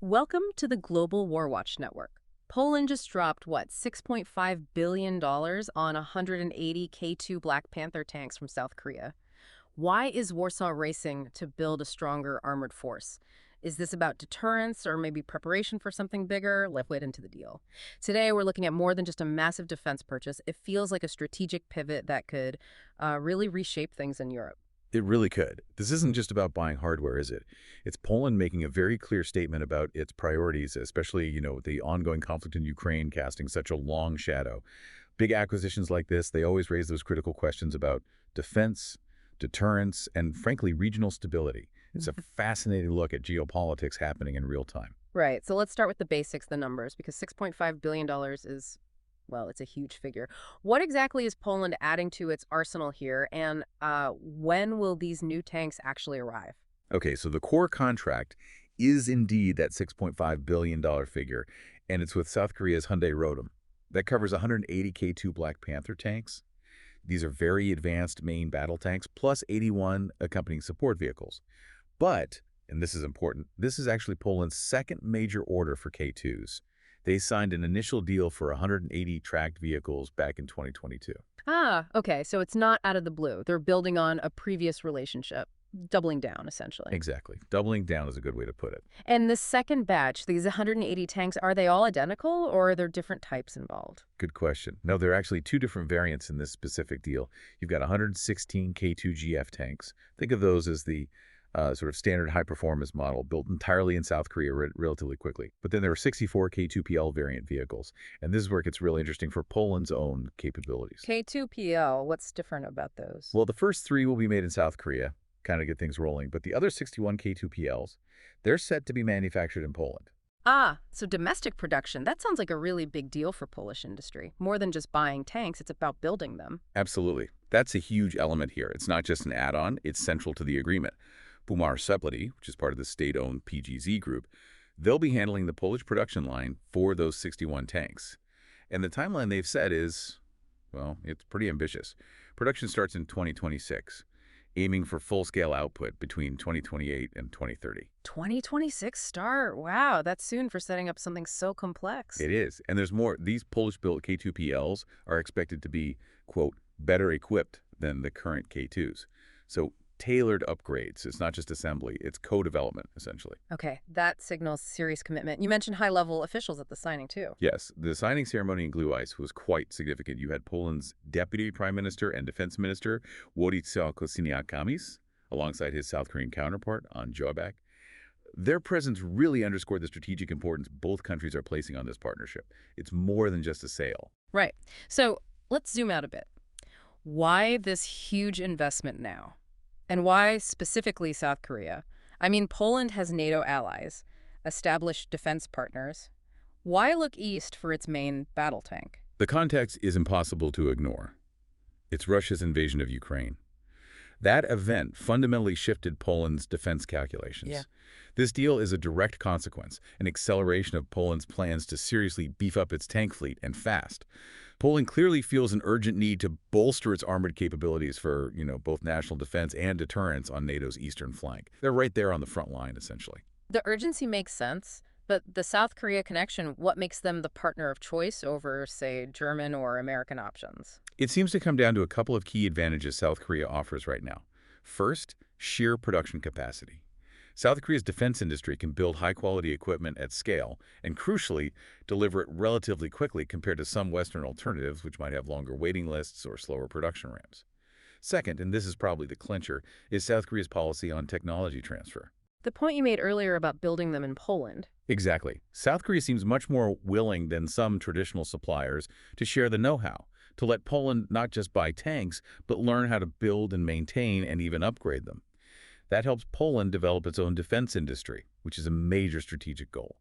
Welcome to the global WarWatch Network. Poland just dropped, what, $6.5 billion on 180 K2 Black Panther tanks from South Korea. Why is Warsaw racing to build a stronger armored force? Is this about deterrence or maybe preparation for something bigger? Let's wade into the deal. Today, we're looking at more than just a massive defense purchase. It feels like a strategic pivot that could really reshape things in Europe. It really could. This isn't just about buying hardware, is it? It's Poland making a very clear statement about its priorities, especially, the ongoing conflict in Ukraine casting such a long shadow. Big acquisitions like this, they always raise those critical questions about defense, deterrence, and frankly, regional stability. It's a fascinating look at geopolitics happening in real time. Right. So let's start with the basics, the numbers, because $6.5 billion is, well, it's a huge figure. What exactly is Poland adding to its arsenal here, and when will these new tanks actually arrive? Okay, so the core contract is indeed that $6.5 billion figure, and it's with South Korea's Hyundai Rotem. That covers 180 K2 Black Panther tanks. These are very advanced main battle tanks, plus 81 accompanying support vehicles. But, and this is important, this is actually Poland's second major order for K2s. They signed an initial deal for 180 tracked vehicles back in 2022. Ah, okay. So it's not out of the blue. They're building on a previous relationship, doubling down, essentially. Exactly. Doubling down is a good way to put it. And the second batch, these 180 tanks, are they all identical, or are there different types involved? Good question. No, there are actually two different variants in this specific deal. You've got 116 K2GF tanks. Think of those as the sort of standard high-performance model built entirely in South Korea relatively quickly. But then there are 64 K2PL variant vehicles, and this is where it gets really interesting for Poland's own capabilities. K2PL, what's different about those? Well, the first three will be made in South Korea, kind of get things rolling, but the other 61 K2PLs, they're set to be manufactured in Poland. Ah, so domestic production. That sounds like a really big deal for Polish industry. More than just buying tanks, it's about building them. Absolutely. That's a huge element here. It's not just an add-on, it's central to the agreement. WarWatch, which is part of the state-owned PGZ group, they'll be handling the Polish production line for those 61 tanks. And the timeline they've set is, well, it's pretty ambitious. Production starts in 2026, aiming for full-scale output between 2028 and 2030. 2026 start? Wow, that's soon for setting up something so complex. It is. And there's more. These Polish-built K2PLs are expected to be, quote, better equipped than the current K2s. So tailored upgrades. It's not just assembly. It's co-development, essentially. Okay, that signals serious commitment. You mentioned high-level officials at the signing, too. Yes, the signing ceremony in Gluice was quite significant. You had Poland's Deputy Prime Minister and Defense Minister, Władysław Kosiniak-Kamysz, alongside his South Korean counterpart, An Joabak. Their presence really underscored the strategic importance both countries are placing on this partnership. It's more than just a sale. Right. So let's zoom out a bit. Why this huge investment now? And why specifically South Korea? I mean, Poland has NATO allies, established defense partners. Why look east for its main battle tank? The context is impossible to ignore. It's Russia's invasion of Ukraine. That event fundamentally shifted Poland's defense calculations. Yeah. This deal is a direct consequence, an acceleration of Poland's plans to seriously beef up its tank fleet, and fast. Poland clearly feels an urgent need to bolster its armored capabilities for, both national defense and deterrence on NATO's eastern flank. They're right there on the front line, essentially. The urgency makes sense, but the South Korea connection, what makes them the partner of choice over, say, German or American options? It seems to come down to a couple of key advantages South Korea offers right now. First, sheer production capacity. South Korea's defense industry can build high-quality equipment at scale and, crucially, deliver it relatively quickly compared to some Western alternatives which might have longer waiting lists or slower production ramps. Second, and this is probably the clincher, is South Korea's policy on technology transfer. The point you made earlier about building them in Poland. Exactly. South Korea seems much more willing than some traditional suppliers to share the know-how, to let Poland not just buy tanks, but learn how to build and maintain and even upgrade them. That helps Poland develop its own defense industry, which is a major strategic goal.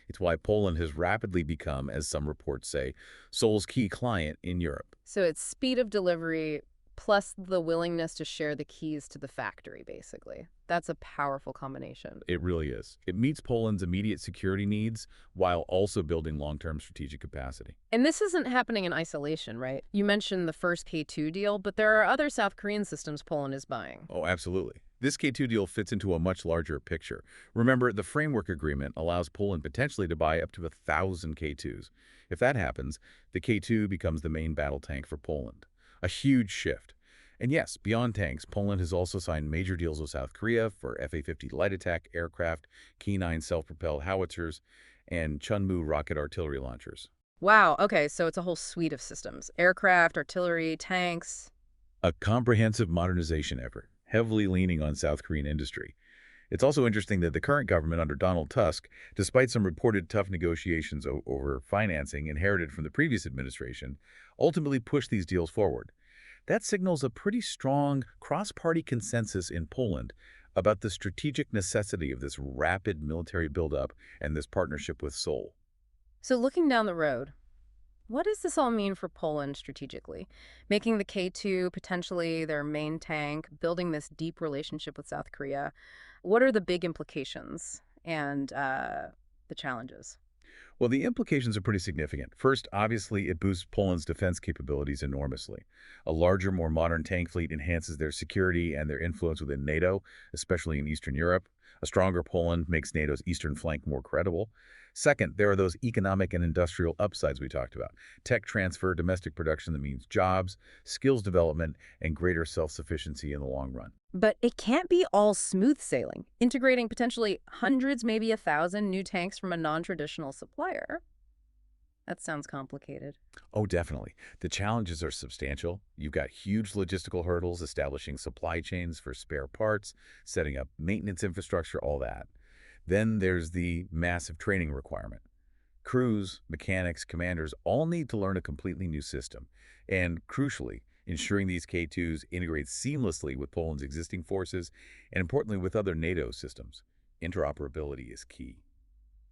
It's why Poland has rapidly become, as some reports say, Seoul's key client in Europe. So it's speed of delivery plus the willingness to share the keys to the factory, basically. That's a powerful combination. It really is. It meets Poland's immediate security needs while also building long-term strategic capacity. And this isn't happening in isolation, right? You mentioned the first K2 deal, but there are other South Korean systems Poland is buying. Oh, absolutely. This K2 deal fits into a much larger picture. Remember, the framework agreement allows Poland potentially to buy up to 1,000 K2s. If that happens, the K2 becomes the main battle tank for Poland. A huge shift. And yes, beyond tanks, Poland has also signed major deals with South Korea for Fa-50 light attack aircraft, K9 self-propelled howitzers, and Chunmoo rocket artillery launchers. Wow, okay, so it's a whole suite of systems. Aircraft, artillery, tanks. A comprehensive modernization effort, heavily leaning on South Korean industry. It's also interesting that the current government under Donald Tusk, despite some reported tough negotiations over financing inherited from the previous administration, ultimately pushed these deals forward. That signals a pretty strong cross-party consensus in Poland about the strategic necessity of this rapid military buildup and this partnership with Seoul. So looking down the road, what does this all mean for Poland strategically? Making the K2 potentially their main tank, building this deep relationship with South Korea. What are the big implications and the challenges? Well, the implications are pretty significant. First, obviously, it boosts Poland's defense capabilities enormously. A larger, more modern tank fleet enhances their security and their influence within NATO, especially in Eastern Europe. A stronger Poland makes NATO's eastern flank more credible. Second, there are those economic and industrial upsides we talked about. Tech transfer, domestic production that means jobs, skills development, and greater self-sufficiency in the long run. But it can't be all smooth sailing. Integrating potentially hundreds, maybe 1,000 new tanks from a non-traditional supplier. That sounds complicated. Oh, definitely. The challenges are substantial. You've got huge logistical hurdles, establishing supply chains for spare parts, setting up maintenance infrastructure, all that. Then there's the massive training requirement. Crews, mechanics, commanders all need to learn a completely new system. And crucially, ensuring these K2s integrate seamlessly with Poland's existing forces and importantly with other NATO systems. Interoperability is key.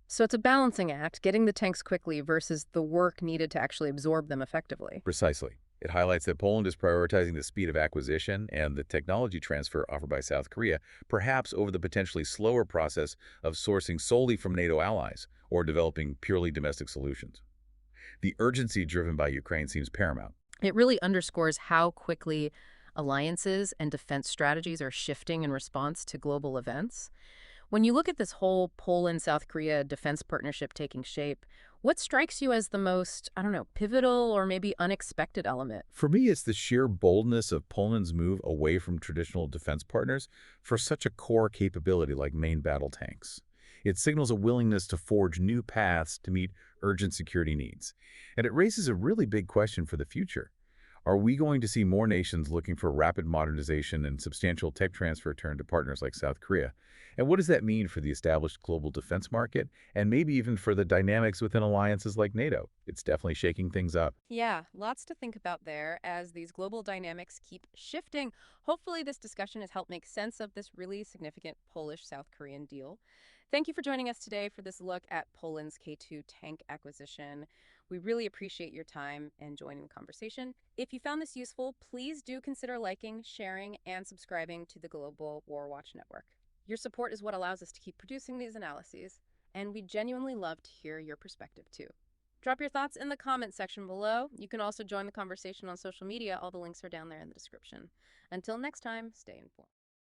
So it's a balancing act, getting the tanks quickly versus the work needed to actually absorb them effectively. Precisely. It highlights that Poland is prioritizing the speed of acquisition and the technology transfer offered by South Korea, perhaps over the potentially slower process of sourcing solely from NATO allies or developing purely domestic solutions. The urgency driven by Ukraine seems paramount. It really underscores how quickly alliances and defense strategies are shifting in response to global events. When you look at this whole Poland-South Korea defense partnership taking shape, what strikes you as the most, I don't know, pivotal or maybe unexpected element? For me, it's the sheer boldness of Poland's move away from traditional defense partners for such a core capability like main battle tanks. It signals a willingness to forge new paths to meet urgent security needs. And it raises a really big question for the future. Are we going to see more nations looking for rapid modernization and substantial tech transfer turned to partners like South Korea? And what does that mean for the established global defense market and maybe even for the dynamics within alliances like NATO? It's definitely shaking things up. Yeah, lots to think about there as these global dynamics keep shifting. Hopefully, this discussion has helped make sense of this really significant Polish-South Korean deal. Thank you for joining us today for this look at Poland's K2 tank acquisition. We really appreciate your time and joining the conversation. If you found this useful, please do consider liking, sharing, and subscribing to the Global WarWatch Network. Your support is what allows us to keep producing these analyses, and we genuinely love to hear your perspective too. Drop your thoughts in the comment section below. You can also join the conversation on social media. All the links are down there in the description. Until next time, stay informed.